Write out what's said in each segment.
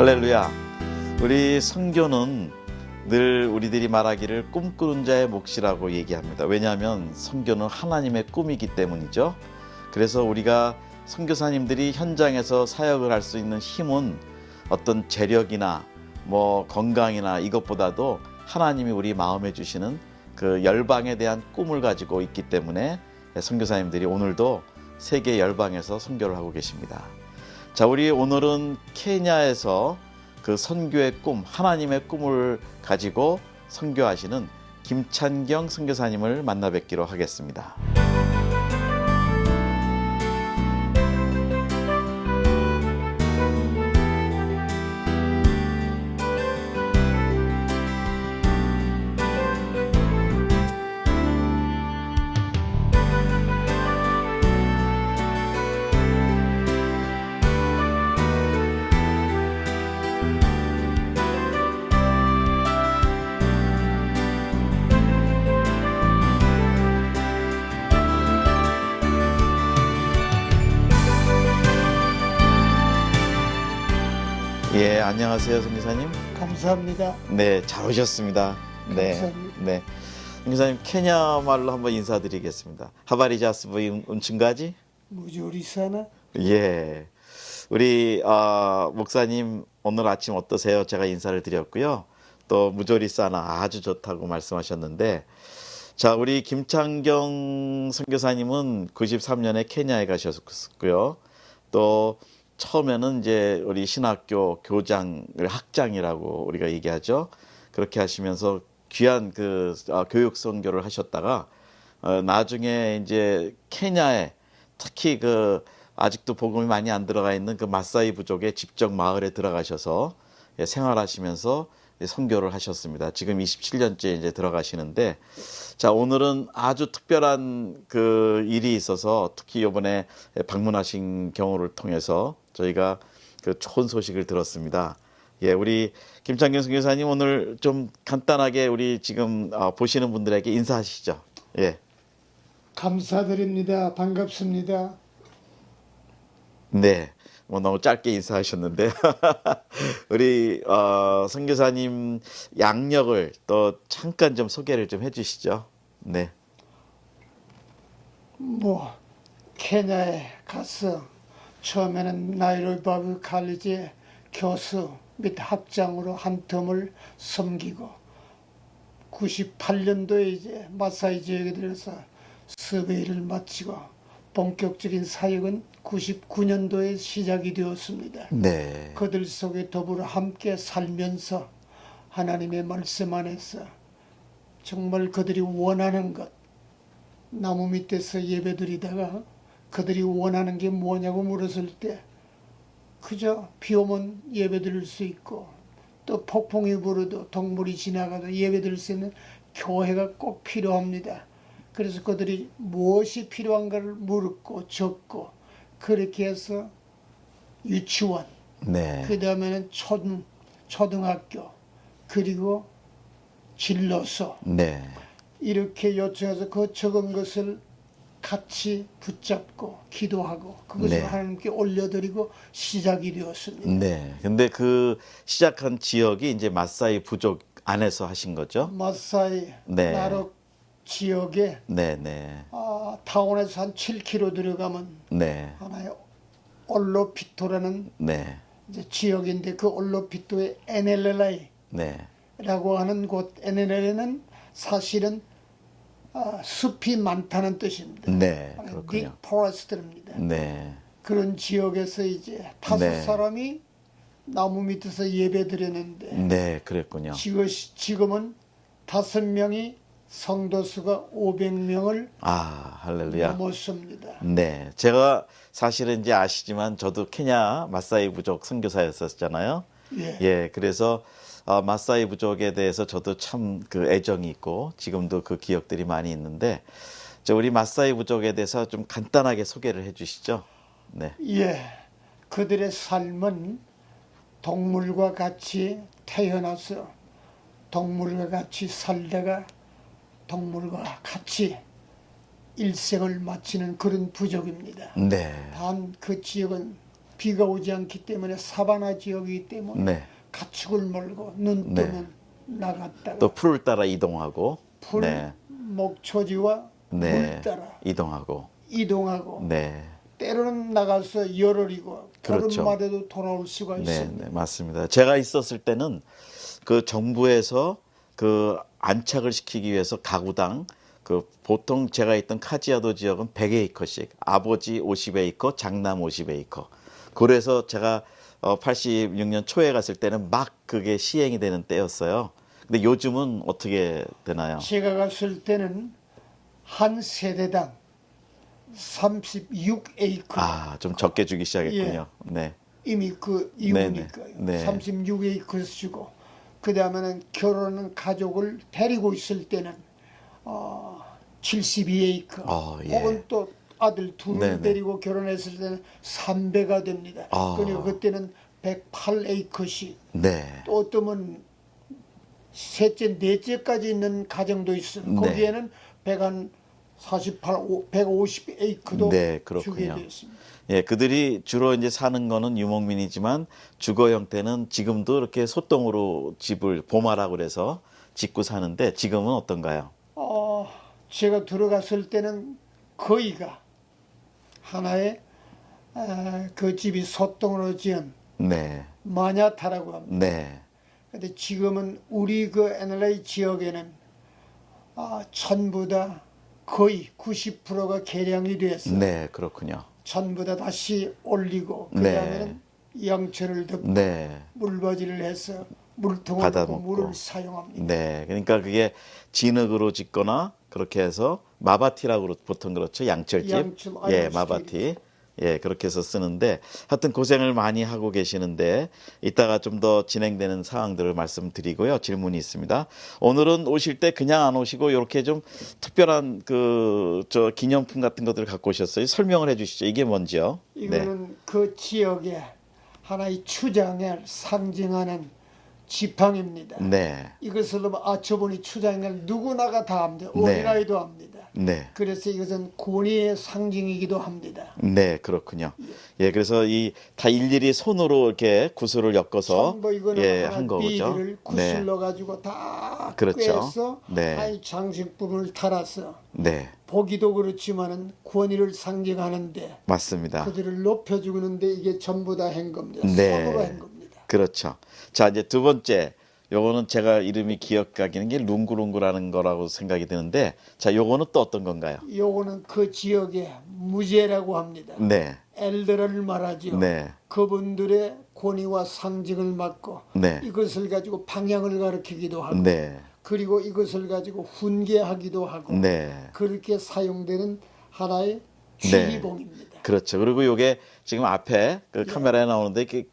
할렐루야. 우리 선교는 늘 우리들이 말하기를 꿈꾸는 자의 몫이라고 얘기합니다. 왜냐하면 선교는 하나님의 꿈이기 때문이죠. 그래서 우리가 선교사님들이 현장에서 사역을 할 수 있는 힘은 어떤 재력이나 건강이나 이것보다도 하나님이 우리 마음에 주시는 그 열방에 대한 꿈을 가지고 있기 때문에 선교사님들이 오늘도 세계 열방에서 선교를 하고 계십니다. 자, 우리 오늘은 케냐에서 그 선교의 꿈, 하나님의 꿈을 가지고 선교하시는 김찬경 선교사님을 만나 뵙기로 하겠습니다. 예, 안녕하세요, 선교사님. 감사합니다. 네, 잘 오셨습니다. 네, 감사합니다. 네. 선교사님, 케냐 말로 한번 인사드리겠습니다. 하바리자스부인 운춘가지? 무조리사나 예, 우리 목사님 오늘 아침 어떠세요? 제가 인사를 드렸고요. 또 무조리사나 아주 좋다고 말씀하셨는데, 자, 우리 김창경 선교사님은 93년에 케냐에 가셨고요. 또 처음에는 이제 우리 신학교 교장을 학장이라고 우리가 얘기하죠. 그렇게 하시면서 귀한 그 교육 선교를 하셨다가 나중에 이제 케냐에 특히 그 아직도 복음이 많이 안 들어가 있는 그 마사이 부족의 집적 마을에 들어가셔서 생활하시면서 선교를 하셨습니다. 지금 27년째 이제 들어가시는데, 자, 오늘은 아주 특별한 그 일이 있어서 특히 이번에 방문하신 경우를 통해서 저희가 그 좋은 소식을 들었습니다. 예, 우리 김창경 선교사님 오늘 좀 간단하게 우리 지금 보시는 분들에게 인사하시죠. 예. 감사드립니다. 반갑습니다. 네. 너무 짧게 인사하셨는데 우리 선교사님 양력을 또 잠깐 좀 소개를 좀 해주시죠. 네. 케냐에 가서 처음에는 나이로비 칼리지 교수 및 학장으로 한 텀을 섬기고 98년도에 이제 마사이 지역에 들어서 서베이를 마치고 본격적인 사역은 99년도에 시작이 되었습니다. 네. 그들 속에 더불어 함께 살면서 하나님의 말씀 안에서 정말 그들이 원하는 것, 나무 밑에서 예배드리다가 그들이 원하는 게 뭐냐고 물었을 때 그저 비 오면 예배드릴 수 있고 또 폭풍이 불어도 동물이 지나가도 예배드릴 수 있는 교회가 꼭 필요합니다. 그래서 그들이 무엇이 필요한가를 물었고 적고 그렇게 해서 유치원, 네. 그 다음에는 초등학교, 그리고 진로소 네. 이렇게 요청해서 그 적은 것을 같이 붙잡고 기도하고 그것을 네. 하나님께 올려드리고 시작이 되었습니다. 네. 근데 그 시작한 지역이 이제 마사이 부족 안에서 하신 거죠? 마사이 네. 나록 지역에 네, 네. 타운에서 한 7km 들어가면 네. 하나의 올로피토라는 네. 이제 지역인데 그 올로피토의 NLLA라고 네. 하는 곳 NLLA는 사실은 숲이 많다는 뜻입니다. 네. 그렇군요. 빅 포레스트입니다. 네. 그런 지역에서 이제 5 네. 사람이 나무 밑에서 예배 드렸는데 네, 그랬군요. 지금은 5명이 성도수가 500명을 할렐루야. 넘었습니다. 네, 제가 사실은 이제 아시지만 저도 케냐 마사이 부족 선교사였었잖아요. 예. 예, 그래서 마사이 부족에 대해서 저도 참 그 애정이 있고 지금도 그 기억들이 많이 있는데, 우리 마사이 부족에 대해서 좀 간단하게 소개를 해주시죠. 네. 예. 그들의 삶은 동물과 같이 태어나서 동물과 같이 살다가 동물과 같이 일생을 마치는 그런 부족입니다. 네. 단 그 지역은 비가 오지 않기 때문에 사바나 지역이기 때문에 네. 가축을 몰고 눈 네. 뜨면 나갔다가 또 풀을 따라 이동하고 풀, 네. 목초지와 네. 물 따라 이동하고 이동하고 네. 때로는 나가서 열흘이고 그렇죠. 보름마다도 돌아올 수가 네, 있습니다. 네, 맞습니다. 제가 있었을 때는 그 정부에서 그 안착을 시키기 위해서 가구당 그 보통 제가 있던 카지아도 지역은 100에이커씩 아버지 50에이커, 장남 50에이커. 그래서 제가 86년 초에 갔을 때는 막 그게 시행이 되는 때였어요. 근데 요즘은 어떻게 되나요? 제가 갔을 때는 한 세대당 36에이커 아, 좀 적게 주기 시작했군요. 네. 이미 그 네네. 이후니까요. 네. 36에이커 주고 그 다음에는 결혼한 가족을 데리고 있을 때는 72에이커 예. 혹은 또 아들 둘을 네네. 데리고 결혼했을 때는 3배가 됩니다. 그리고 그때는 108에이커씩 네. 또 어떠면 셋째, 넷째까지 있는 가정도 있어요. 네. 거기에는 148, 150에이크도 네, 주게 그렇군요. 되었습니다. 예, 그들이 주로 이제 사는 거는 유목민이지만 주거 형태는 지금도 이렇게 소똥으로 집을 보마라고 그래서 짓고 사는데 지금은 어떤가요? 제가 들어갔을 때는 거의가 하나의 그 집이 소똥으로 지은 네, 마냐타라고 합니다. 네, 근데 지금은 우리 그 NLA 지역에는 전부 다 거의 90%가 개량이 돼서 네, 그렇군요. 전부 다 다시 올리고 그 네. 다음에는 양철을 덮고 네, 물바지를 해서 물통을 받아 넣고 먹고. 물을 사용합니다. 네. 그러니까 그게 진흙으로 짓거나 그렇게 해서 마바티라고 보통 그렇죠. 양철집. 양철, 예, 아이언 마바티. 예, 그렇게 해서 쓰는데 하여튼 고생을 많이 하고 계시는데 이따가 좀 더 진행되는 사항들을 말씀드리고요. 질문이 있습니다. 오늘은 오실 때 그냥 안 오시고 이렇게 좀 특별한 그 기념품 같은 것들을 갖고 오셨어요. 설명을 해 주시죠. 이게 뭔지요? 네. 이거는 그 지역의 하나의 추장을 상징하는 지팡입니다. 네. 이것을 저분이 추장을 누구나가 다 합니다. 네. 어린아이도 합니다. 네. 그래서 이것은 권위의 상징이기도 합니다. 네, 그렇군요. 예, 그래서 이 다 일일이 손으로 이렇게 구슬을 엮어서 전부 이거는 예, 하나 한 거죠. 비들을 구슬러 가지고 다 그렇죠. 꿰서 네. 하나의 장식품을 달아서 네, 보기도 그렇지만은 권위를 상징하는데 맞습니다. 그들을 높여주는데 이게 전부 다 한 겁니다. 네. 손으로 한 겁니다. 그렇죠. 자, 이제 두 번째. 요거는 제가 이름이 기억하기는 게 룽구룽구라는 거라고 생각이 드는데 자, 요거는 또 어떤 건가요? 요거는 그 지역의 무제라고 합니다. 네. 엘더를 말하죠. 네. 그분들의 권위와 상징을 맡고 네. 이것을 가지고 방향을 가리키기도 하고 네. 그리고 이것을 가지고 훈계하기도 하고 네. 그렇게 사용되는 하나의 네. 주의봉입니다. 그렇죠. 그리고 요게 지금 앞에 그 카메라에 나오는데 이렇게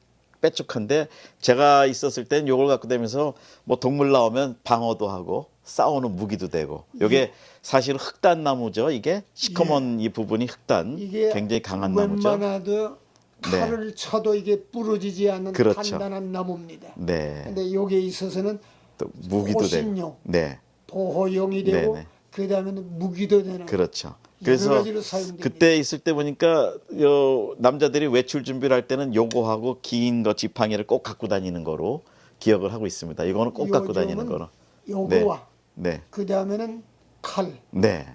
빼쭉한데 제가 있었을 땐 요걸 갖고 다니면서 뭐 동물 나오면 방어도 하고 싸우는 무기도 되고 요게 사실 흑단 나무죠. 이게 시커먼 이 부분이 흑단 이게 굉장히 강한 나무죠. 웬만해도 칼을 쳐도 이게 부러지지 않는 그렇죠. 단단한 나무입니다. 네. 근데 여기에 있어서는 또 무기도 호신용, 되고. 네. 보호용이 되고 네네. 그 다음에는 무기도 되는 그렇죠. 여러 그래서 가지로 사용됩니다. 그때 있을 때 보니까 요 남자들이 외출 준비를 할 때는 요거하고 긴 거 지팡이를 꼭 갖고 다니는 거로 기억을 하고 있습니다. 이거는 꼭 갖고 다니는 거로. 요거와 네. 그 다음에는 칼 네.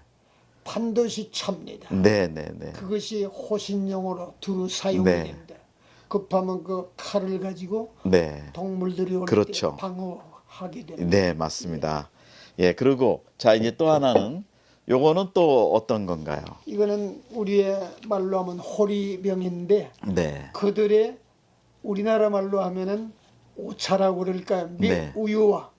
반드시 찹니다. 네, 네, 네. 그것이 호신용으로 두루 사용이 네. 됩니다. 급하면 그 칼을 가지고 네. 동물들이 올 그렇죠. 때 방어하게 됩니다. 네, 맞습니다. 예, 그리고 자, 이제 또 하나는 요거는 또 어떤 건가요? 이거는 우리의 말로 하면 호리병인데 네. 그들의 우리나라 말로 하면은 오차라고 그럴까요? 네. 우유와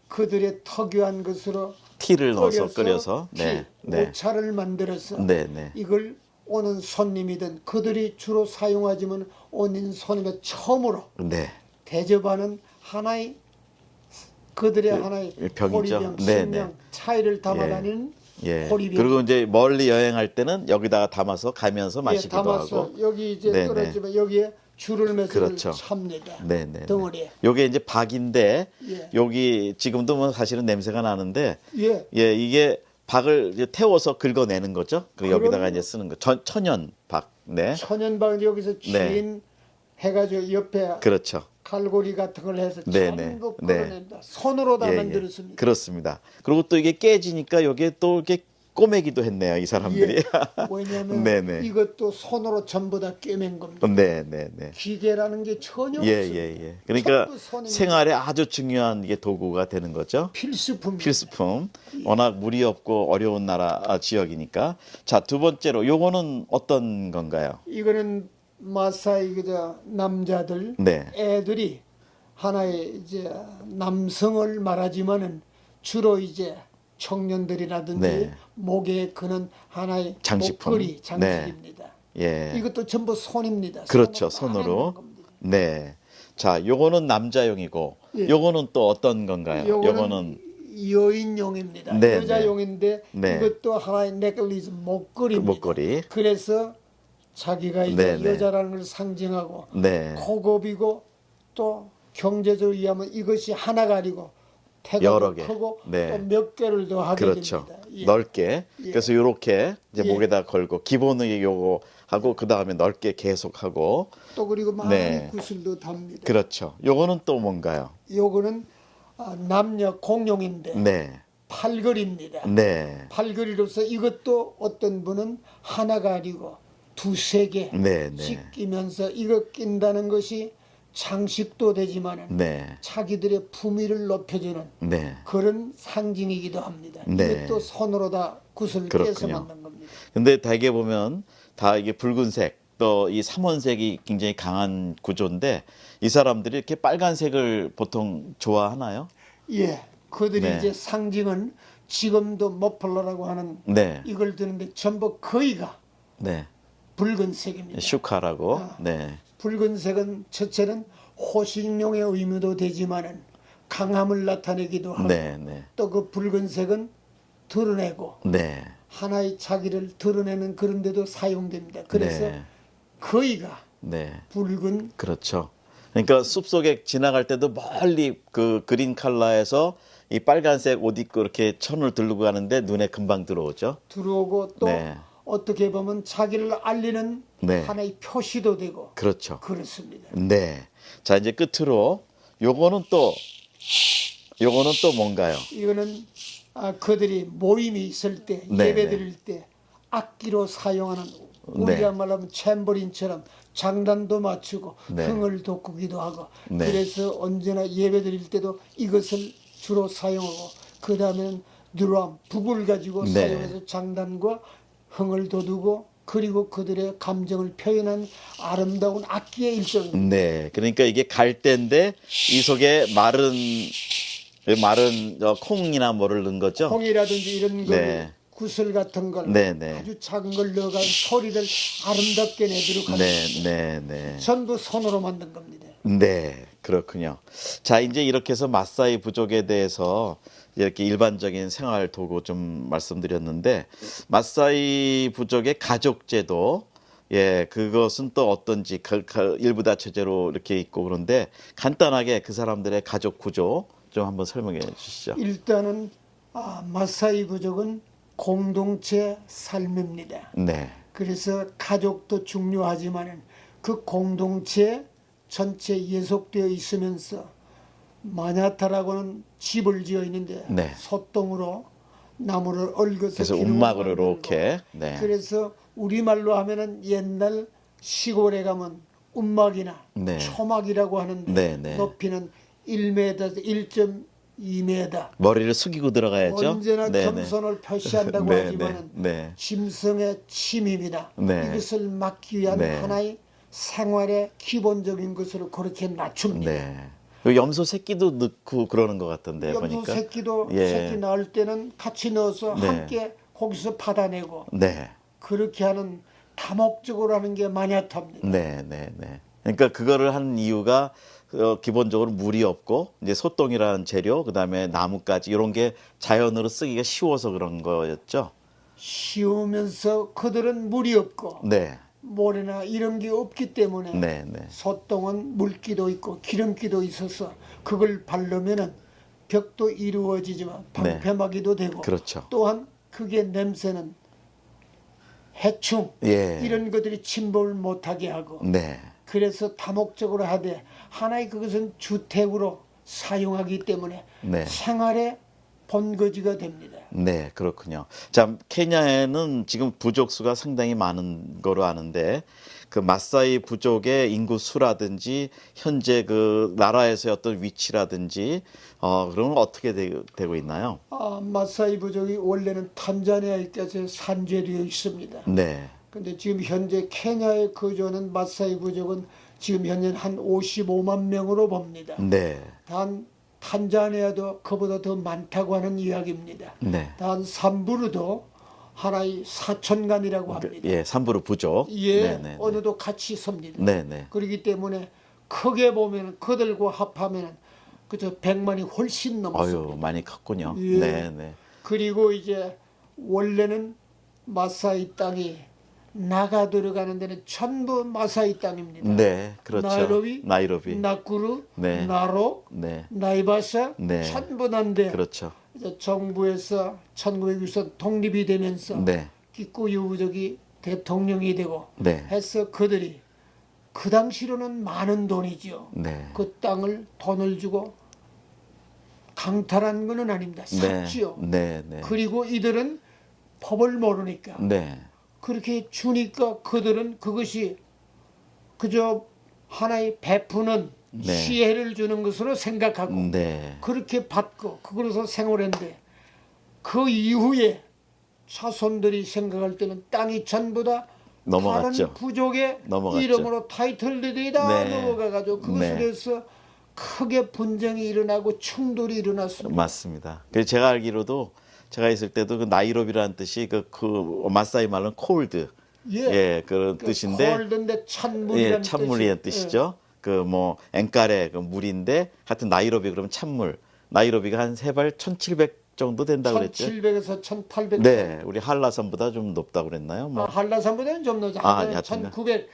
그들의 특유한 것으로 티를 넣어서 끓여서 티, 네. 네. 오차를 만들어서 네, 네. 이걸 오는 손님이든 그들이 주로 사용하지만 오는 손님이 처음으로 네. 대접하는 하나의 그들의 하나의 병이죠. 호리병, 네, 식량 네. 차이를 담아다니는 예. 호리병. 그리고 이제 멀리 여행할 때는 여기다가 담아서 가면서 마시기도 담아서 하고. 여기 이제 네네. 떨어지면 여기에 줄을 매서 그렇죠. 찹니다. 네, 네. 덩어리에. 요게 이제 박인데 예. 여기 지금도 뭐 사실은 냄새가 나는데 예. 예, 이게 박을 이제 태워서 긁어내는 거죠. 그 여기다가 그럼요. 이제 쓰는 거. 천연 박. 네. 천연박 여기서 친 네. 해가지고 옆에 그렇죠. 갈고리 같은 걸 해서 네, 전부 네, 네. 끌어낸다. 손으로 다 예, 예. 만들었습니다. 그렇습니다. 그리고 또 이게 깨지니까 여기에 또 이렇게 꼬매기도 했네요, 이 사람들이. 예. 왜냐하면 네네. 이것도 손으로 전부 다 꿰맨 겁니다. 네네네. 기계라는 게 전혀 예, 없습니다. 예, 예. 그러니까 전부 손입니다. 생활에 아주 중요한 이게 도구가 되는 거죠. 필수품입니다. 필수품. 워낙 물이 없고 어려운 나라 지역이니까. 자, 두 번째로 요거는 어떤 건가요? 이거는 마사이 그저 남자들 네. 애들이 하나의 이제 남성을 말하지만은 주로 이제 청년들이라든지 네. 목에 거는 하나의 장식품. 목걸이 장식입니다. 예. 이것도 전부 손입니다. 그렇죠. 손으로 다 손으로. 만든 겁니다. 네. 자, 요거는 남자용이고 예. 요거는 또 어떤 건가요? 요거는 여인용입니다. 네, 여자용인데 네. 이것도 하나의 넥클리스 목걸이입니다. 그 목걸이. 그래서 자기가 이제 네, 네. 여자라는 걸 상징하고 네. 고급이고 또 경제적으로 이해하면 이것이 하나가 아니고 여러 태가도 개. 크고 네. 또 몇 개를 더 하게 그렇죠. 됩니다. 예. 넓게. 예. 그래서 요렇게 이제 예. 목에다 걸고 기본은 요거 하고 그다음에 넓게 계속 하고 또 그리고 많은 네. 구슬도 답니다. 그렇죠. 요거는 또 뭔가요? 요거는 남녀 공용인데 네. 팔걸이입니다. 네. 팔걸이로서 이것도 어떤 분은 하나가 아니고 두세 개 네, 네. 씻기면서 이거 낀다는 것이 장식도 되지만은 네. 자기들의 품위를 높여주는 네. 그런 상징이기도 합니다. 네. 이것도 손으로 다 구슬을 깨서 그렇군요. 만든 겁니다. 근데 대개 보면 다 이게 붉은색 또 이 삼원색이 굉장히 강한 구조인데 이 사람들이 이렇게 빨간색을 보통 좋아하나요? 예, 그들이 네. 이제 상징은 지금도 머플러라고 하는 네. 이걸 드는데 전부 거의가 네. 붉은색입니다. 슈카라고. 네. 붉은색은 첫째는 호식용의 의미도 되지만은 강함을 나타내기도 하고 네, 네. 또 그 붉은색은 드러내고 네. 하나의 자기를 드러내는 그런 데도 사용됩니다. 그래서 네. 거의가 네. 붉은 그렇죠. 그러니까 숲속에 지나갈 때도 멀리 그 그린 컬러에서 이 빨간색 옷 입고 이렇게 천을 들고 가는데 눈에 금방 들어오죠. 들어오고 또 네. 어떻게 보면 자기를 알리는 네. 하나의 표시도 되고 그렇죠. 그렇습니다. 네. 자, 이제 끝으로 요거는 또 뭔가요? 이거는 그들이 모임이 있을 때 네, 예배 네. 드릴 때 악기로 사용하는 네. 우리가 말하면 챔버린처럼 장단도 맞추고 네. 흥을 돋구기도 하고 네. 그래서 언제나 예배 드릴 때도 이것을 주로 사용하고 그 다음에는 드럼, 북을 가지고 네. 사용해서 장단과 흥을 돋우고 그리고 그들의 감정을 표현한 아름다운 악기의 일종입니다. 네. 그러니까 이게 갈대인데 이 속에 마른 콩이나 뭐를 넣은 거죠? 콩이라든지 이런 걸 네. 구슬 같은 걸 네, 네. 아주 작은 걸 넣어가 소리를 아름답게 내도록 하는 네, 네, 네. 전부 손으로 만든 겁니다. 네, 그렇군요. 자, 이제 이렇게 해서 마사이 부족에 대해서 이렇게 일반적인 생활 도구 좀 말씀드렸는데 마사이 부족의 가족제도 그것은 또 어떤지 일부 다처제로 이렇게 있고 그런데 간단하게 그 사람들의 가족 구조 좀 한번 설명해 주시죠. 일단은 마사이 부족은 공동체 삶입니다. 네, 그래서 가족도 중요하지만은 그 공동체 전체 예속되어 있으면서 마냐타라고는 집을 지어 있는데 네. 소똥으로 나무를 얽어서 그래서 기둥을 움막으로 만들고 이렇게 네, 그래서 우리말로 하면은 옛날 시골에 가면 움막이나 네. 초막이라고 하는데 네, 네. 높이는 1m에서 1.2m 머리를 숙이고 들어가야죠. 언제나 네, 네. 겸손을 표시한다고 네, 하지만은 네. 짐승의 침입이나 네. 이것을 막기 위한 네. 하나의 생활의 기본적인 것으로 그렇게 낮춥니다. 네. 그 염소 새끼도 넣고 그러는 것 같던데 염소 보니까. 새끼도 예. 새끼 낳을 때는 같이 넣어서 네. 함께 거기서 받아내고 네, 그렇게 하는 다목적으로 하는 게 마냐타입니다. 네, 네, 네. 그러니까 그거를 하는 이유가 기본적으로 물이 없고 이제 소똥이라는 재료, 그다음에 나무까지 이런 게 자연으로 쓰기가 쉬워서 그런 거였죠. 쉬우면서 그들은 물이 없고 네, 모래나 이런 게 없기 때문에 네, 네, 소똥은 물기도 있고 기름기도 있어서 그걸 바르면은 벽도 이루어지지만 방패막이도 되고 그렇죠. 또한 그게 냄새는 해충 예, 이런 것들이 침범을 못하게 하고 네, 그래서 다목적으로 하되 하나의 그것은 주택으로 사용하기 때문에 네. 생활의 본거지가 됩니다. 네, 그렇군요. 자, 케냐에는 지금 부족 수가 상당히 많은 거로 아는데 그 마사이 부족의 인구 수라든지 현재 그 나라에서의 어떤 위치라든지 그러면 어떻게 되고 있나요? 마사이 부족이 원래는 탄자니아에까지 산재되어 있습니다. 네, 근데 지금 현재 케냐에 거주하는 마사이 부족은 지금 현재 한 55만 명으로 봅니다. 네, 단 탄자니아도 그보다 더 많다고 하는 이야기입니다. 네. 단 삼부르도 하나의 사천간이라고 합니다. 예, 삼부르 부족. 예, 네, 네, 어느도 같이 섭니다. 네, 네. 그렇기 때문에 크게 보면 그들과 합하면 그저 100만이 훨씬 넘습니다. 어유, 많이 컸군요. 예. 네, 네. 그리고 이제 원래는 마사이 땅이 나가 들어가는 데는 전부 마사이 땅입니다. 네, 그렇죠. 나이로비, 나쿠루, 네. 나로, 네, 나이바사 네. 전부 난데 그렇죠. 이제 정부에서 1960년 독립이 되면서 네, 기쿠유 부족이 대통령이 되고 네, 해서 그들이 그 당시로는 많은 돈이죠. 네. 그 땅을 돈을 주고 강탈한 것은 아닙니다. 샀지요. 네, 네. 그리고 이들은 법을 모르니까 네, 그렇게 주니까 그들은 그것이 그저 하나의 베푸는 네. 시혜를 주는 것으로 생각하고 네. 그렇게 받고 그걸로서 생활했는데 그 이후에 자손들이 생각할 때는 땅이 전부 다 넘어갔죠. 다른 부족의 넘어갔죠. 이름으로 타이틀들이 다 네. 넘어가가지고 그것에 대해서 크게 분쟁이 일어나고 충돌이 일어났습니다. 맞습니다. 그래서 제가 알기로도 제가 있을 때도 그 나이로비라는 뜻이 그 마사이 말로는 콜드, 예, 그런 뜻인데, 콜드인데 찬물이라는 예, 찬물이라는 뜻이죠. 그 뭐 앵깔의 그 물인데, 하여튼 나이로비 그러면 찬물. 나이로비가 한 세발 1,700 정도 된다고 그랬죠. 1700에서 1800. 네, 우리 한라산보다 좀 높다고 그랬나요? 뭐. 한라산보다는 좀 높죠. 아, 1900.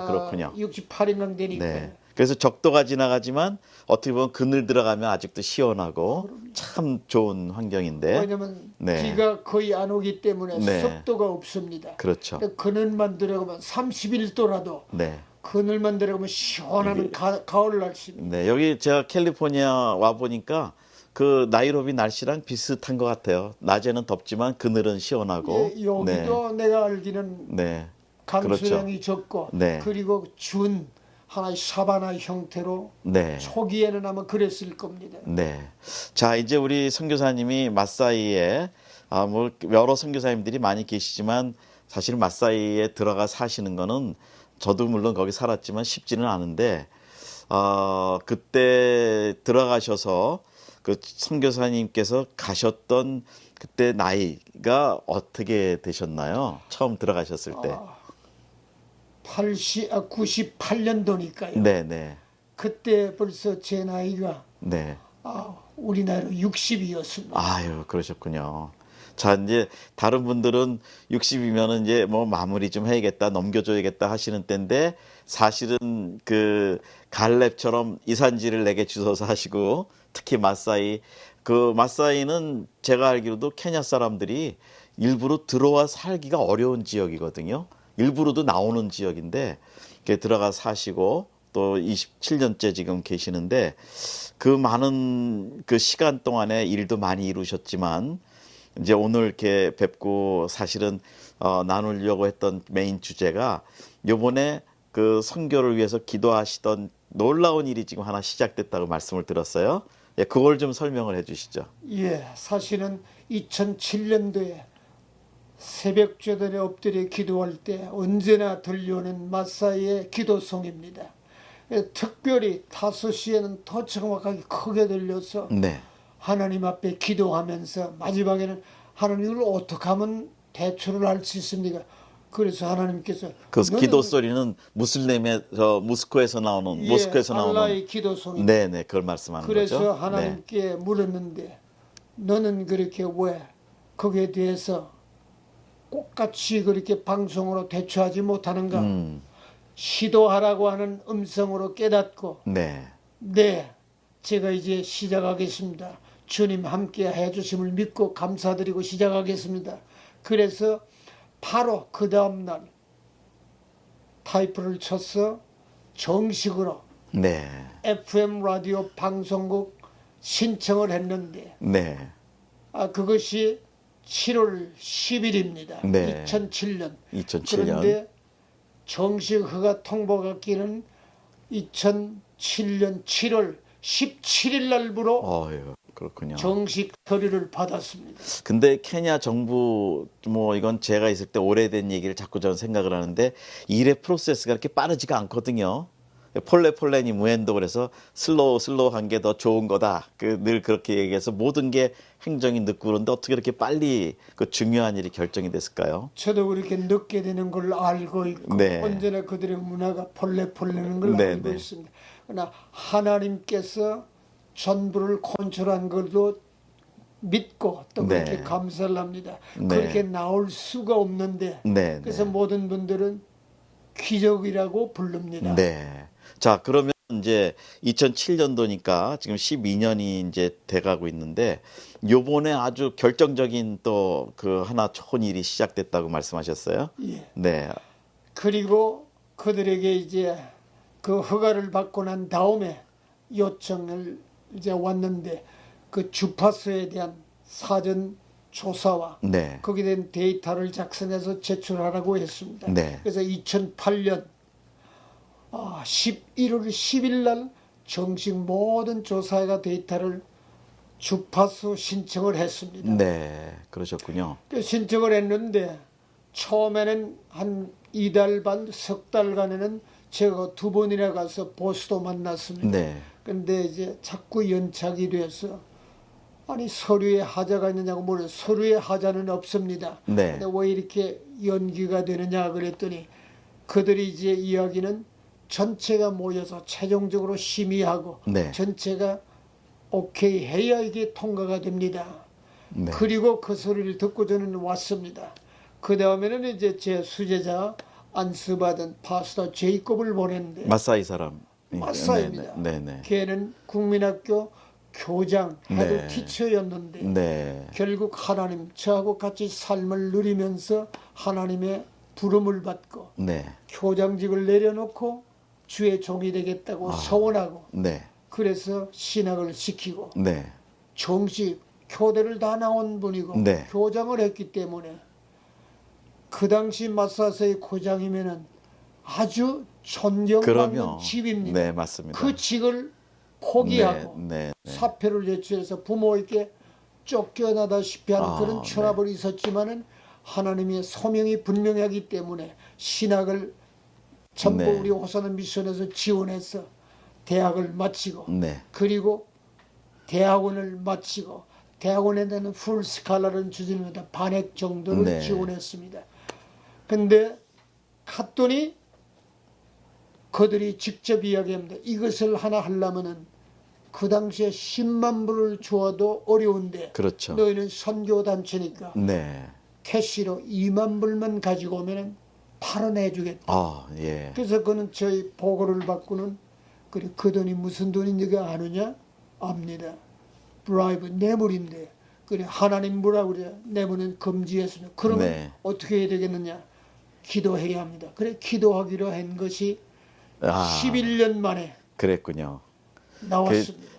그렇군요. 68인강 되니까. 네. 그래서 적도가 지나가지만 어떻게 보면 그늘 들어가면 아직도 시원하고 참 좋은 환경인데. 왜냐면 네. 비가 거의 안 오기 때문에 네. 습도가 없습니다. 그렇죠. 근데 그늘만 들어가면 31도라도 네. 그늘만 들어가면 시원한 가을 날씨입니다. 네. 여기 제가 캘리포니아 와 보니까 그 나이로비 날씨랑 비슷한 것 같아요. 낮에는 덥지만 그늘은 시원하고. 예, 여기도 내가 알기는 네. 강수량이 적고 네. 그리고 준 하나의 사바나 형태로 네. 초기에는 아마 그랬을 겁니다. 네. 자, 이제 우리 선교사님이 마사이에 뭐 여러 선교사님들이 많이 계시지만 사실 마사이에 들어가 사시는 거는 저도 물론 거기 살았지만 쉽지는 않은데 그때 들어가셔서 그 선교사님께서 가셨던 그때 나이가 어떻게 되셨나요? 처음 들어가셨을 때. 98년도니까요. 네, 네. 그때 벌써 제 나이가 네. 우리 나이로 60이었습니다. 아유, 그러셨군요. 자, 이제 다른 분들은 60이면은 이제 뭐 마무리 좀 해야겠다, 넘겨줘야겠다 하시는 때인데 사실은 그 갈렙처럼 이산지를 내게 주셔서 하시고 특히 마사이, 그 마사이는 제가 알기로도 케냐 사람들이 일부러 들어와 살기가 어려운 지역이거든요. 일부러도 나오는 지역인데 들어가 사시고 또 27년째 지금 계시는데 그 많은 그 시간 동안에 일도 많이 이루셨지만 이제 오늘 이렇게 뵙고 사실은 나누려고 했던 메인 주제가 요번에 그 선교를 위해서 기도하시던 놀라운 일이 지금 하나 시작됐다고 말씀을 들었어요. 예, 그걸 좀 설명을 해 주시죠. 예, 사실은 2007년도에 새벽저들에 엎드려 기도할 때 언제나 들려오는 마사이의 기도송입니다. 특별히 5시에는 더 정확하게 크게 들려서 네. 하나님 앞에 기도하면서 마지막에는 하나님을 어떻게 하면 대처를 할 수 있습니까? 그래서 하나님께서 그 기도 소리는 무슬림의 모스크에서 나오는 모스크에서 나오는 알라의 기도송입니다. 네네 그걸 말씀하는 그래서 거죠. 하나님께 물었는데 너는 그렇게 왜 거기에 대해서 똑같이 그렇게 방송으로 대처하지 못하는가? 시도하라고 하는 음성으로 깨닫고 네. 네, 제가 이제 시작하겠습니다. 주님 함께 해주심을 믿고 감사드리고 시작하겠습니다. 그래서 바로 그 다음날 타이프를 쳐서 정식으로 네. FM 라디오 방송국 신청을 했는데 네. 그것이 7월 10일입니다. 네. 2007년. 2007년. 그런데 정식 허가 통보받기는 2007년 7월 17일 날부로 어휴, 그렇군요. 정식 서류를 받았습니다. 근데 케냐 정부 뭐 이건 제가 있을 때 오래된 얘기를 자꾸 저는 생각을 하는데 일의 프로세스가 그렇게 빠르지가 않거든요. 폴레니 무엔도 그래서 슬로우한 게 더 좋은 거다. 늘 그렇게 얘기해서 모든 게 행정이 늦고 그런데 어떻게 이렇게 빨리 그 중요한 일이 결정이 됐을까요? 저도 그렇게 늦게 되는 걸 알고 있고 네. 언제나 그들의 문화가 폴레는 걸 네, 알고 네. 있습니다. 그러나 하나님께서 전부를 컨트롤한 걸도 믿고 또 그렇게 네. 감사를 합니다. 네. 그렇게 나올 수가 없는데 네. 그래서 네. 모든 분들은 기적이라고 부릅니다. 네. 자, 그러면 이제 2007년도니까 지금 12년이 이제 돼가고 있는데 요번에 아주 결정적인 또 그 하나 좋은 일이 시작됐다고 말씀하셨어요. 예. 네. 그리고 그들에게 이제 그 허가를 받고 난 다음에 요청을 이제 왔는데 그 주파수에 대한 사전 조사와 네. 거기에 대한 데이터를 작성해서 제출하라고 했습니다. 네. 그래서 2008년 11월 10일 날 정식 모든 조사가 데이터를 주파수 신청을 했습니다. 네. 그러셨군요. 그 신청을 했는데 처음에는 한 2달 반, 석 달간에는 제가 2번이나 가서 보수도 만났습니다. 네. 근데 이제 자꾸 연착이 돼서 아니 서류에 하자가 있느냐고 물어 서류에 하자는 없습니다. 네. 근데 왜 이렇게 연기가 되느냐 그랬더니 그들이 이제 이야기는 전체가 모여서 최종적으로 심의하고 네. 전체가 오케이 해야 이게 통과가 됩니다. 네. 그리고 그 소리를 듣고 저는 왔습니다. 그 다음에는 이제 제 수제자 안수받은 파스터 제이콥을 보냈는데 마사이 사람. 마사입니다. 네. 네. 걔는 국민학교 교장 헤드 네. 티처였는데 네. 결국 하나님 저하고 같이 삶을 누리면서 하나님의 부름을 받고 네. 교장직을 내려놓고 주의 종이 되겠다고 서원하고 네. 그래서 신학을 시키고 네. 정식 교대를 다 나온 분이고 네. 교장을 했기 때문에 그 당시 마사서의 고장이면은 아주 존경받는 그럼요. 직입니다. 네, 맞습니다. 그 직을 포기하고 네. 네. 사표를 제출해서 부모에게 쫓겨나다시피 하는 그런 네. 추락이 있었지만은 하나님의 소명이 분명하기 때문에 신학을 전부 네. 우리 호사나 미션에서 지원해서 대학을 마치고 네. 그리고 대학원을 마치고 대학원에 대한 풀 스칼라를 주지입니다. 반액 정도를 네. 지원했습니다. 근데 갔더니 그들이 직접 이야기합니다. 이것을 하나 하려면은 그 당시에 10만 불을 주어도 어려운데 그렇죠. 너희는 선교단체니까 네. 캐시로 2만 불만 가지고 오면은 팔아내주겠다. 예. 그래서 그는 저희 보고를 받고는 그래 그 돈이 무슨 돈인지가 아느냐? 압니다. 브라이브 뇌물인데 그래 하나님 뭐라 그래 뇌물은 금지했으면 그러면 네. 어떻게 해야 되겠느냐? 기도해야 합니다. 그래 기도하기로 한 것이 11년 만에 그랬군요. 나왔습니다.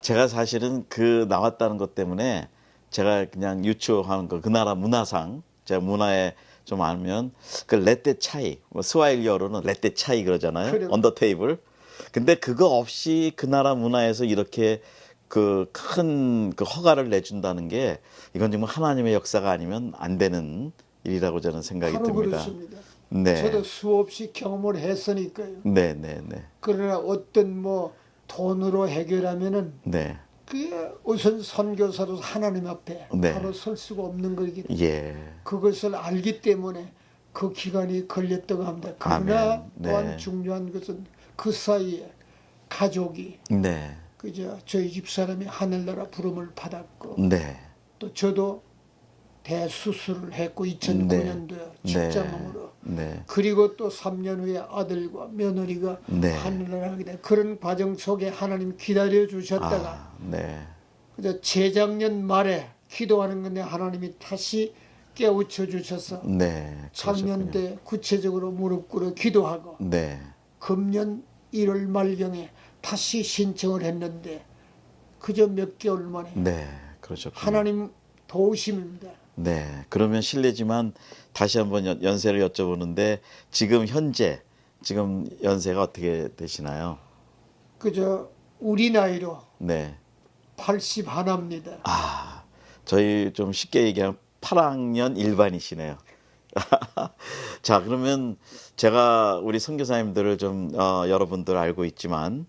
제가 사실은 그 나왔다는 것 때문에 제가 그냥 유추하는 거 그 나라 문화상 제가 문화에 좀 알면 그 레떼 차이 뭐 스와힐리어로는 레떼 차이 그러잖아요. 그래요. 언더 테이블. 근데 그거 없이 그 나라 문화에서 이렇게 그 큰 그 허가를 내준다는 게 이건 정말 하나님의 역사가 아니면 안 되는 일이라고 저는 생각이 바로 듭니다. 그렇습니다. 네. 저도 수없이 경험을 했으니까요. 네. 그러나 어떤 뭐 돈으로 해결하면은 네. 그게 우선 선교사로 하나님 앞에 네. 바로 설 수가 없는 거기 때문에 예. 그것을 알기 때문에 그 기간이 걸렸다고 합니다. 그러나 아멘. 또한 네. 중요한 것은 그 사이에 가족이 네. 그저 저희 집사람이 하늘나라 부름을 받았고 네. 또 저도 대수술을 했고 2009년도에 직장으로 네. 그리고 또 3년 후에 아들과 며느리가 네. 하늘나라 하게 된 그런 과정 속에 하나님 기다려 주셨다가 네. 그래서 재작년 말에 기도하는 건데 하나님이 다시 깨우쳐 주셔서 네. 작년 그러셨군요. 때 구체적으로 무릎 꿇어 기도하고 네. 금년 1월 말경에 다시 신청을 했는데 그저 몇 개월 만에 네. 그러셨군요. 하나님 도우심입니다. 네. 그러면 실례지만 다시 한번 연세를 여쭤보는데 지금 현재 지금 연세가 어떻게 되시나요? 그저 우리 나이로 네. 81입니다. 아, 저희 좀 쉽게 얘기하면 8학년 일반이시네요. 자, 그러면 제가 우리 선교사님들을 좀 여러분들 알고 있지만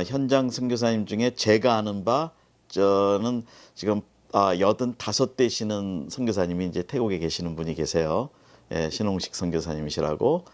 현장 선교사님 중에 제가 아는 바 저는 지금 85 되시는 선교사님이 이제 태국에 계시는 분이 계세요. 예, 신홍식 선교사님이시라고.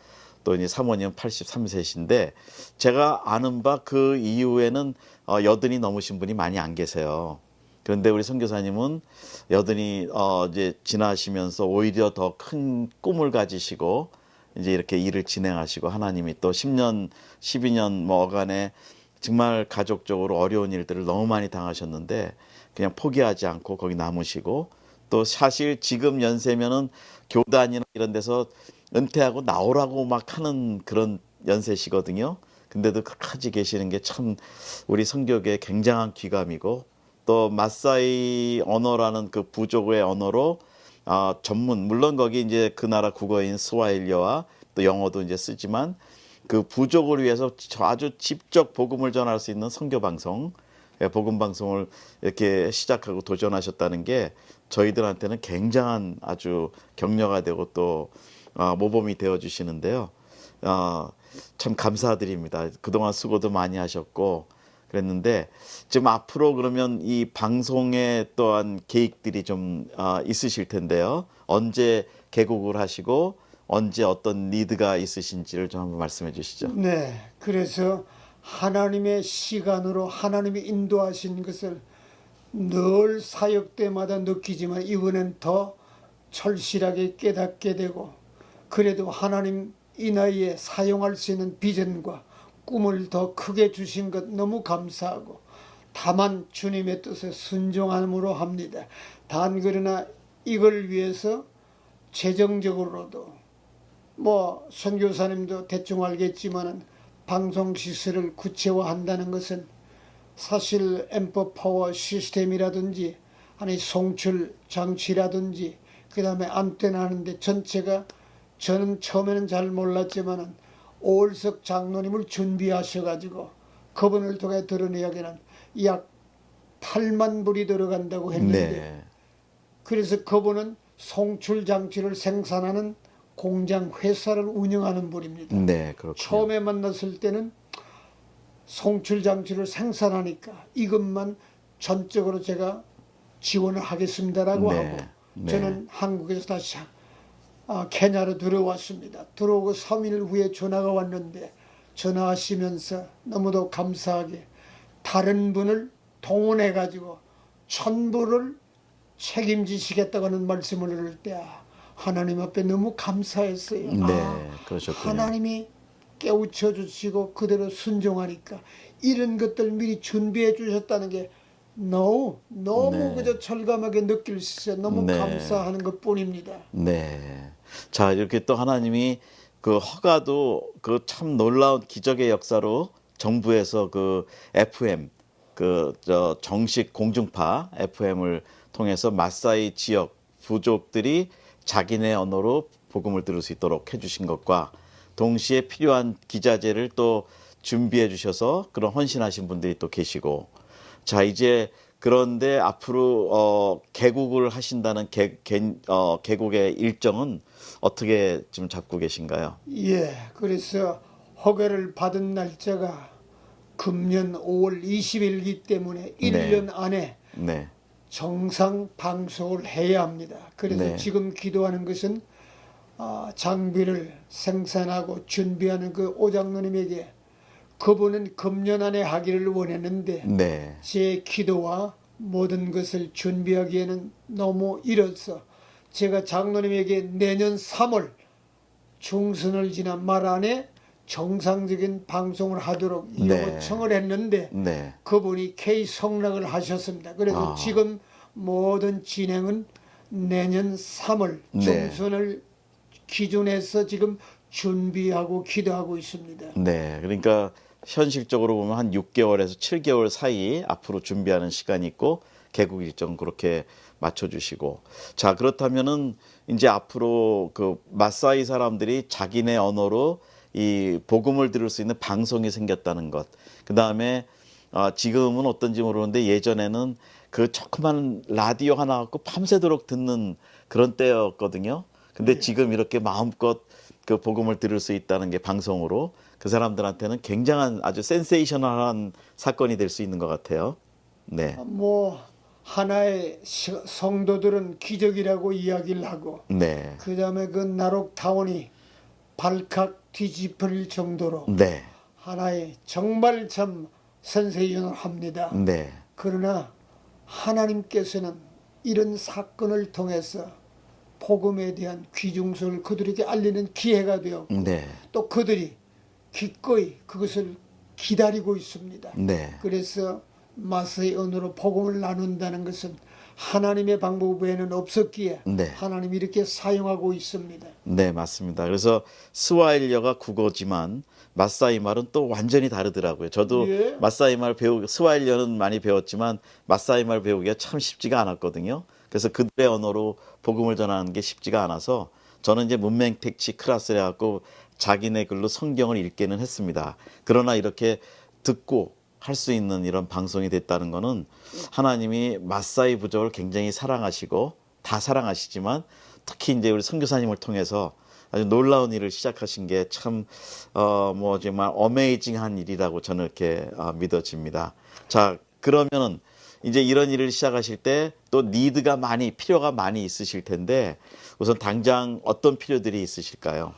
또 이제 사모님 83세신데 제가 아는 바 그 이후에는 80이 넘으신 분이 많이 안 계세요. 그런데 우리 선교사님은 여든이 이제 지나시면서 오히려 더 큰 꿈을 가지시고 이제 이렇게 일을 진행하시고 하나님이 또 10년, 12년 뭐 어간에 정말 가족적으로 어려운 일들을 너무 많이 당하셨는데 그냥 포기하지 않고 거기 남으시고 또 사실 지금 연세면은 교단이나 이런 데서 은퇴하고 나오라고 막 하는 그런 연세시거든요. 근데도 끝까지 계시는 게 참 우리 선교계의 굉장한 귀감이고 또 마사이 언어라는 그 부족의 언어로 전문 물론 거기 이제 그 나라 국어인 스와힐리어와 또 영어도 이제 쓰지만 그 부족을 위해서 아주 직접 복음을 전할 수 있는 선교 방송, 복음 방송을 이렇게 시작하고 도전하셨다는 게 저희들한테는 굉장한 아주 격려가 되고 또 모범이 되어 주시는데요. 참 감사드립니다. 그동안 수고도 많이 하셨고 그랬는데 지금 앞으로 그러면 이 방송에 또한 계획들이 좀 있으실 텐데요. 언제 개국을 하시고 언제 어떤 리드가 있으신지를 좀 한번 말씀해 주시죠. 네, 그래서 하나님의 시간으로 하나님이 인도하신 것을 늘 사역 때마다 느끼지만 이번엔 더 절실하게 깨닫게 되고 그래도 하나님 이 나이에 사용할 수 있는 비전과 꿈을 더 크게 주신 것 너무 감사하고 다만 주님의 뜻에 순종함으로 합니다. 단 그러나 이걸 위해서 재정적으로도 뭐 선교사님도 대충 알겠지만은 방송 시설을 구체화한다는 것은 사실 앰프 파워 시스템이라든지 아니 송출 장치라든지 그 다음에 안테나 하는데 전체가 저는 처음에는 잘 몰랐지만은 오월석 장로님을 준비하셔가지고 그분을 통해 들은 이야기는 약 8만 불이 들어간다고 했는데 네. 그래서 그분은 송출 장치를 생산하는 공장 회사를 운영하는 분입니다. 네, 그렇군요. 처음에 만났을 때는 송출 장치를 생산하니까 이것만 전적으로 제가 지원을 하겠습니다라고 네, 하고 네. 저는 한국에서 다시 케냐로 들어왔습니다. 들어오고 3일 후에 전화가 왔는데 전화하시면서 너무도 감사하게 다른 분을 동원해 가지고 전부를 책임지시겠다고 하는 말씀을 들을 때 하나님 앞에 너무 감사했어요. 네, 그러셨군요. 하나님이 깨우쳐 주시고 그대로 순종하니까 이런 것들 미리 준비해 주셨다는 게 너무 네. 그저 철감하게 느낄 수 있어요. 너무 네. 감사하는 것뿐입니다. 네. 자, 이렇게 또 하나님이 그 허가도 그 참 놀라운 기적의 역사로 정부에서 그 FM 정식 공중파 FM을 통해서 마사이 지역 부족들이 자기네 언어로 복음을 들을 수 있도록 해주신 것과 동시에 필요한 기자재를 또 준비해 주셔서 그런 헌신하신 분들이 또 계시고 자 이제 그런데 앞으로 개국을 하신다는 개국의 일정은 어떻게 지금 잡고 계신가요? 예, 그래서 허가를 받은 날짜가 금년 5월 20일이기 때문에 1년 안에 네. 정상 방송을 해야 합니다. 그래서 네. 지금 기도하는 것은 장비를 생산하고 준비하는 그 오장로님에게 그분은 금년 안에 하기를 원했는데 네. 제 기도와 모든 것을 준비하기에는 너무 이르서 제가 장로님에게 내년 3월 중순을 지난 말 안에 정상적인 방송을 하도록 네. 요청을 했는데 네. 그분이 K 성락을 하셨습니다. 그래서 지금 모든 진행은 내년 3월 네. 중순을 기준해서 지금 준비하고 기도하고 있습니다. 네. 그러니까 현실적으로 보면 한 6개월에서 7개월 사이 앞으로 준비하는 시간이 있고 개국 일정 그렇게 맞춰주시고 자 그렇다면은 이제 앞으로 그 마사이 사람들이 자기네 언어로 이 복음을 들을 수 있는 방송이 생겼다는 것. 그 다음에 지금은 어떤지 모르는데 예전에는 그 조그만 라디오 하나 갖고 밤새도록 듣는 그런 때였거든요. 근데 지금 이렇게 마음껏 그 복음을 들을 수 있다는 게 방송으로 그 사람들한테는 굉장한 아주 센세이셔널한 사건이 될 수 있는 것 같아요. 네, 뭐 하나의 성도들은 기적이라고 이야기를 하고 네, 그 다음에 그 나록타운이 발칵 뒤집힐 정도로 네, 하나의 정말 참 선세연합니다. 네, 그러나 하나님께서는 이런 사건을 통해서 복음에 대한 귀중성을 그들에게 알리는 기회가 되었고 네, 또 그들이 기꺼이 그것을 기다리고 있습니다. 네. 그래서 마스의 언어로 복음을 나눈다는 것은 하나님의 방법 외에는 없었기에 네. 하나님이 이렇게 사용하고 있습니다. 네, 맞습니다. 그래서 스와힐리어가 국어지만 마사이 말은 또 완전히 다르더라고요. 저도 예. 마사이 말 스와힐리어는 많이 배웠지만 마사이 말 배우기가 참 쉽지가 않았거든요. 그래서 그들의 언어로 복음을 전하는 게 쉽지가 않아서 저는 이제 문맹택치 클래스를 해갖고 자기네 글로 성경을 읽기는 했습니다. 그러나 이렇게 듣고 할 수 있는 이런 방송이 됐다는 거는 하나님이 마사이 부족을 굉장히 사랑하시고 다 사랑하시지만 특히 이제 우리 선교사님을 통해서 아주 놀라운 일을 시작하신 게 참 뭐 정말 어메이징한 일이라고 저는 이렇게 믿어집니다. 자 그러면은 이제 이런 일을 시작하실 때 또 니드가 필요가 많이 있으실 텐데 우선 당장 어떤 필요들이 있으실까요?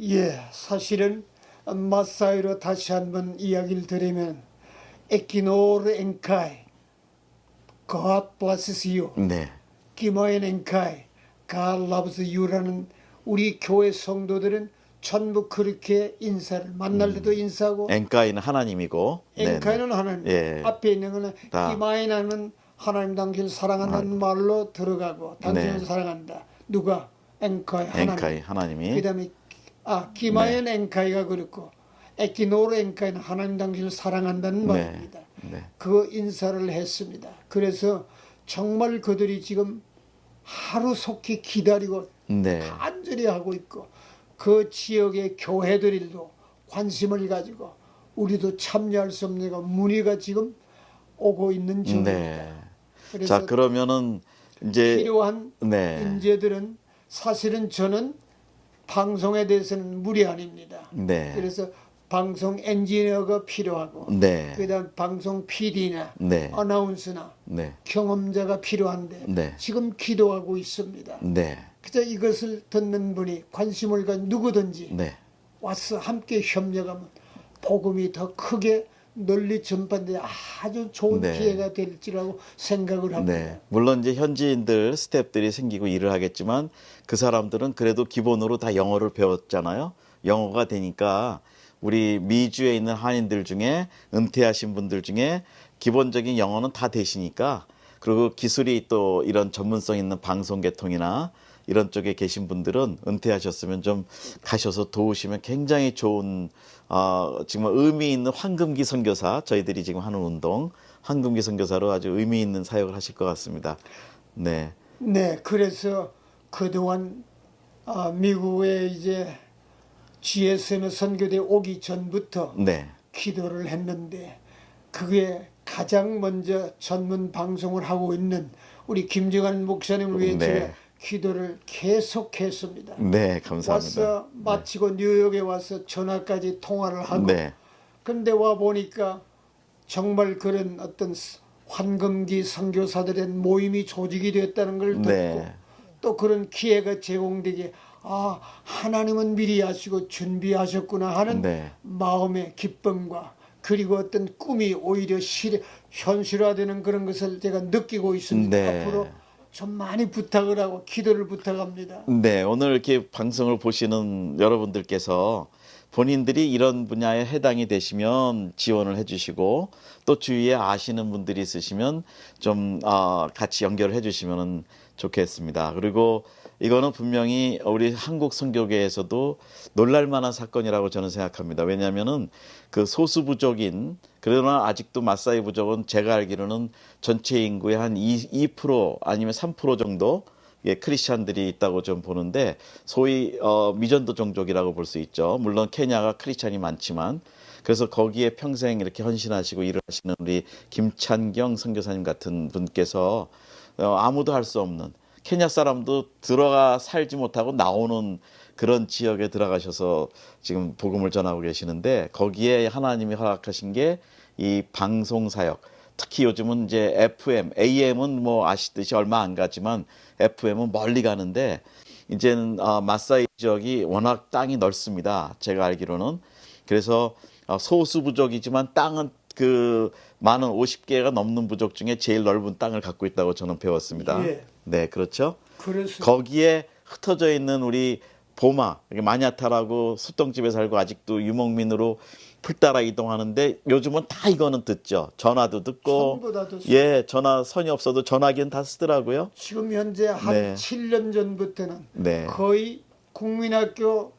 예, 사실은 마사이로 다시 한번 이야기를 드리면 에키노르 엔카이 God blesses you 네, 기모엔 엔카이 God loves you라는 우리 교회 성도들은 전부 그렇게 인사를 만날 때도 인사하고 엔카이는 하나님이고 엔카이는 하나님 예. 앞에 있는 거는 다. 기마이나는 하나님 당신을 사랑한다는 말로 들어가고 당신을 네. 사랑한다. 누가? 엔카이 하나님. 엔카이 하나님이 그다음에 기마연 엔카이가 그렇고 에키노르 엔카이는 하나님 당신을 사랑한다는 네. 말입니다. 네. 그 인사를 했습니다. 그래서 정말 그들이 지금 하루속히 기다리고 네. 간절히 하고 있고 그 지역의 교회들도 관심을 가지고 우리도 참여할 수 없는 문의가 지금 오고 있는 중입니다. 네. 그래서 자 그러면은 이제 필요한 네. 인재들은 사실은 저는 방송에 대해서는 무례한입니다. 네. 그래서 방송 엔지니어가 필요하고 네. 그다음 방송 PD나 네. 아나운서나 네. 경험자가 필요한데 네. 지금 기도하고 있습니다. 네. 그래서 이것을 듣는 분이 관심을 가진 누구든지 네. 와서 함께 협력하면 복음이 더 크게 널리 전파돼 아주 좋은 네. 기회가 될지라고 생각을 합니다. 네. 물론 이제 현지인들 스태프들이 생기고 일을 하겠지만 그 사람들은 그래도 기본으로 다 영어를 배웠잖아요. 영어가 되니까 우리 미주에 있는 한인들 중에 은퇴하신 분들 중에 기본적인 영어는 다 되시니까 그리고 기술이 또 이런 전문성 있는 방송 계통이나 이런 쪽에 계신 분들은 은퇴하셨으면 좀 가셔서 도우시면 굉장히 좋은 정말 의미 있는 황금기 선교사 저희들이 지금 하는 운동 황금기 선교사로 아주 의미 있는 사역을 하실 것 같습니다. 네, 네, 그래서 그동안 미국에 이제 GSM 선교대 오기 전부터 네, 기도를 했는데 그게 가장 먼저 전문 방송을 하고 있는 우리 김정한 목사님을 위해 네. 제가 기도를 계속했습니다. 네, 감사합니다. 와서 마치고 뉴욕에 와서 전화까지 통화를 하고 네, 근데 와 보니까 정말 그런 어떤 황금기 선교사들의 모임이 조직이 됐다는 걸 듣고 네. 또 그런 기회가 제공되게 하나님은 미리 하시고 준비하셨구나 하는 네. 마음의 기쁨과 그리고 어떤 꿈이 오히려 현실화되는 그런 것을 제가 느끼고 있습니다. 네. 앞으로 좀 많이 부탁을 하고 기도를 부탁합니다. 네, 오늘 이렇게 방송을 보시는 여러분들께서 본인들이 이런 분야에 해당이 되시면 지원을 해주시고 또 주위에 아시는 분들이 있으시면 좀 같이 연결을 해주시면 좋겠습니다. 그리고 이거는 분명히 우리 한국 선교계에서도 놀랄만한 사건이라고 저는 생각합니다. 왜냐하면은 그 소수 부족인 그러나 아직도 마사이 부족은 제가 알기로는 전체 인구의 한 2% 아니면 3% 정도 크리스찬들이 있다고 좀 보는데 소위 미전도 종족이라고 볼 수 있죠. 물론 케냐가 크리스찬이 많지만 그래서 거기에 평생 이렇게 헌신하시고 일을 하시는 우리 김찬경 선교사님 같은 분께서 아무도 할 수 없는 케냐 사람도 들어가 살지 못하고 나오는 그런 지역에 들어가셔서 지금 복음을 전하고 계시는데 거기에 하나님이 허락하신 게 이 방송 사역. 특히 요즘은 이제 FM, AM은 뭐 아시듯이 얼마 안 가지만 FM은 멀리 가는데 이제는 마사이 지역이 워낙 땅이 넓습니다. 제가 알기로는. 그래서 소수 부족이지만 땅은 그 많은 50개가 넘는 부족 중에 제일 넓은 땅을 갖고 있다고 저는 배웠습니다. 예. 네, 그렇죠. 그래서 거기에 흩어져 있는 우리 보마, 마냐타라고 숫동집에 살고 아직도 유목민으로 풀 따라 이동하는데 요즘은 다 이거는 듣죠. 전화도 듣고, 전부 다 듣습니다. 예, 전화선이 없어도 전화기는 다 쓰더라고요. 지금 현재 한 네. 7년 전부터는 네. 거의 국민학교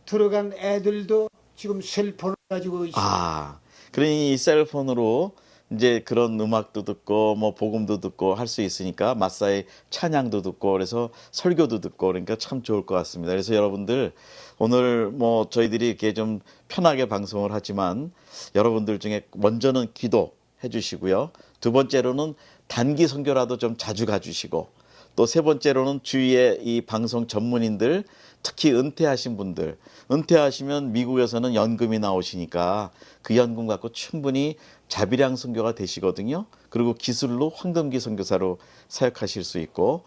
들어간 애들도 지금 셀폰을 가지고 있습니다. 그러니 이 셀폰으로 이제 그런 음악도 듣고 뭐 복음도 듣고 할 수 있으니까 마사이 찬양도 듣고 그래서 설교도 듣고 그러니까 참 좋을 것 같습니다. 그래서 여러분들 오늘 뭐 저희들이 이렇게 좀 편하게 방송을 하지만 여러분들 중에 먼저는 기도해 주시고요. 두 번째로는 단기 선교라도 좀 자주 가주시고 또 세 번째로는 주위에 이 방송 전문인들 특히 은퇴하신 분들 은퇴하시면 미국에서는 연금이 나오시니까 그 연금 갖고 충분히 자비량 선교가 되시거든요. 그리고 기술로 황금기 선교사로 사역하실 수 있고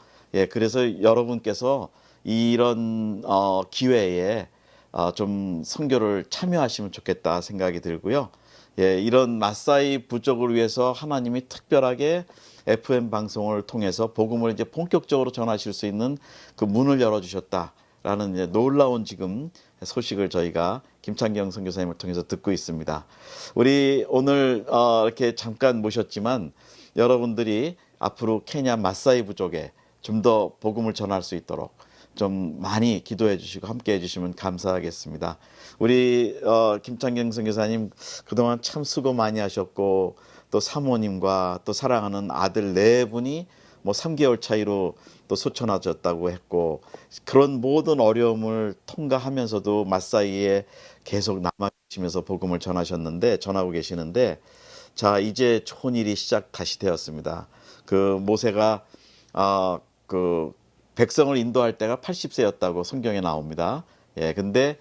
그래서 여러분께서 이런 기회에 좀 선교를 참여하시면 좋겠다 생각이 들고요. 이런 마사이 부족을 위해서 하나님이 특별하게 FM 방송을 통해서 복음을 이제 본격적으로 전하실 수 있는 그 문을 열어주셨다라는 이제 놀라운 지금 소식을 저희가 김창경 선교사님을 통해서 듣고 있습니다. 우리 오늘 이렇게 잠깐 모셨지만 여러분들이 앞으로 케냐 마사이 부족에 좀 더 복음을 전할 수 있도록 좀 많이 기도해 주시고 함께 해 주시면 감사하겠습니다. 우리 김창경 선교사님 그동안 참 수고 많이 하셨고 또 사모님과 또 사랑하는 아들 네 분이 뭐 3개월 차이로 또 소천하셨다고 했고 그런 모든 어려움을 통과하면서도 마사이에 계속 남아 계시면서 복음을 전하고 계시는데 자 이제 좋은 일이 시작 다시 되었습니다. 그 모세가 그 백성을 인도할 때가 80세였다고 성경에 나옵니다. 근데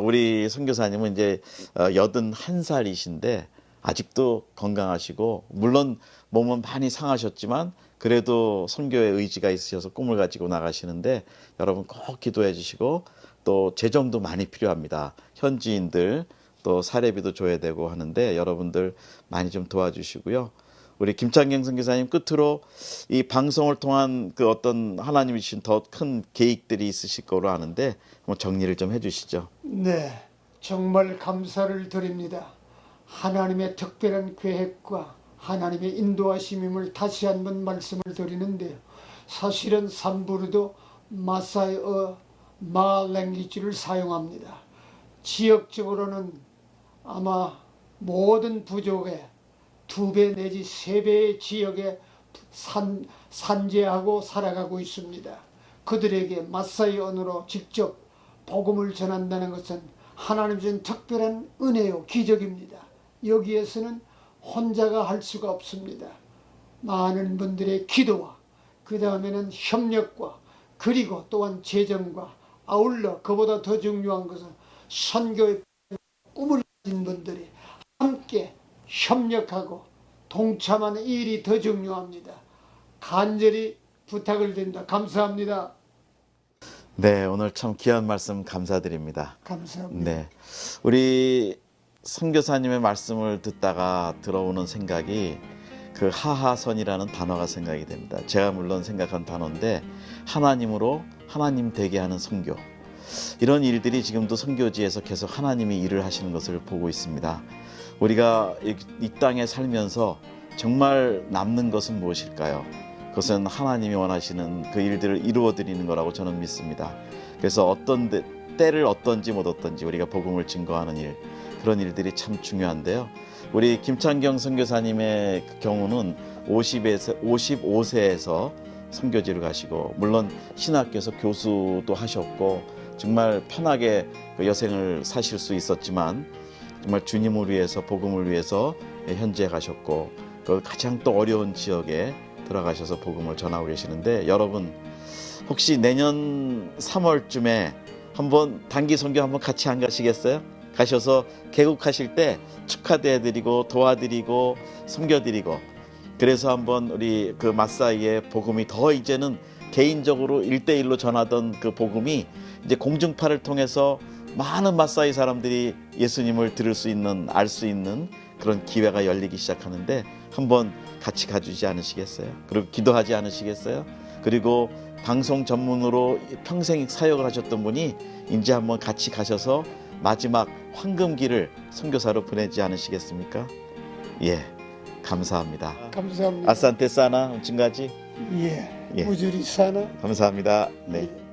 우리 선교사님은 이제 81살이신데 아직도 건강하시고 물론 몸은 많이 상하셨지만 그래도 선교의 의지가 있으셔서 꿈을 가지고 나가시는데 여러분 꼭 기도해 주시고 또 재정도 많이 필요합니다. 현지인들 또 사례비도 줘야 되고 하는데 여러분들 많이 좀 도와주시고요. 우리 김창경 선교사님 끝으로 이 방송을 통한 그 어떤 하나님이 주신 더 큰 계획들이 있으실 거로 아는데 한번 정리를 좀 해주시죠. 네, 정말 감사를 드립니다. 하나님의 특별한 계획과 하나님의 인도하심임을 다시 한번 말씀을 드리는데요. 사실은 삼부르도 마사이어 마랭귀지를 사용합니다. 지역적으로는 아마 모든 부족의 2배 내지 3배의 지역에 산재하고 살아가고 있습니다. 그들에게 마사이 언어로 직접 복음을 전한다는 것은 하나님 준 특별한 은혜요 기적입니다. 여기에서는 혼자가 할 수가 없습니다. 많은 분들의 기도와 그 다음에는 협력과 그리고 또한 재정과 아울러 그보다 더 중요한 것은 선교의 꿈을 가진 분들이 함께 협력하고 동참하는 일이 더 중요합니다. 간절히 부탁을 드립니다. 감사합니다. 네, 오늘 참 귀한 말씀 감사드립니다. 감사합니다. 네, 우리 선교사님의 말씀을 듣다가 들어오는 생각이 그 하하선이라는 단어가 생각이 됩니다. 제가 물론 생각한 단어인데 하나님으로 하나님 되게 하는 선교. 이런 일들이 지금도 선교지에서 계속 하나님이 일을 하시는 것을 보고 있습니다. 우리가 이 땅에 살면서 정말 남는 것은 무엇일까요? 그것은 하나님이 원하시는 그 일들을 이루어 드리는 거라고 저는 믿습니다. 그래서 어떤 때를 어떤지 못 어떤지 우리가 복음을 증거하는 일, 그런 일들이 참 중요한데요. 우리 김창경 선교사님의 경우는 55세에서 선교지를 가시고, 물론 신학교에서 교수도 하셨고 정말 편하게 그 여생을 사실 수 있었지만, 정말 주님을 위해서, 복음을 위해서 현지에 가셨고, 그 가장 또 어려운 지역에 들어가셔서 복음을 전하고 계시는데, 여러분 혹시 내년 3월쯤에 한번 단기 선교 한번 같이 안 가시겠어요? 가셔서 개국하실 때 축하드리고 도와드리고 섬겨드리고, 그래서 한번 우리 그 마사이의 복음이 더 이제는 개인적으로 1대1로 전하던 그 복음이 이제 공중파를 통해서 많은 마사이 사람들이 예수님을 들을 수 있는, 알 수 있는 그런 기회가 열리기 시작하는데, 한번 같이 가주지 않으시겠어요? 그리고 기도하지 않으시겠어요? 그리고 방송 전문으로 평생 사역을 하셨던 분이 이제 한번 같이 가셔서 마지막 황금기를 선교사로 보내지 않으시겠습니까? 예, 감사합니다. 감사합니다. 아산테 사나, 지금까지. 예, 예. 무주리 사나. 감사합니다. 네. 예.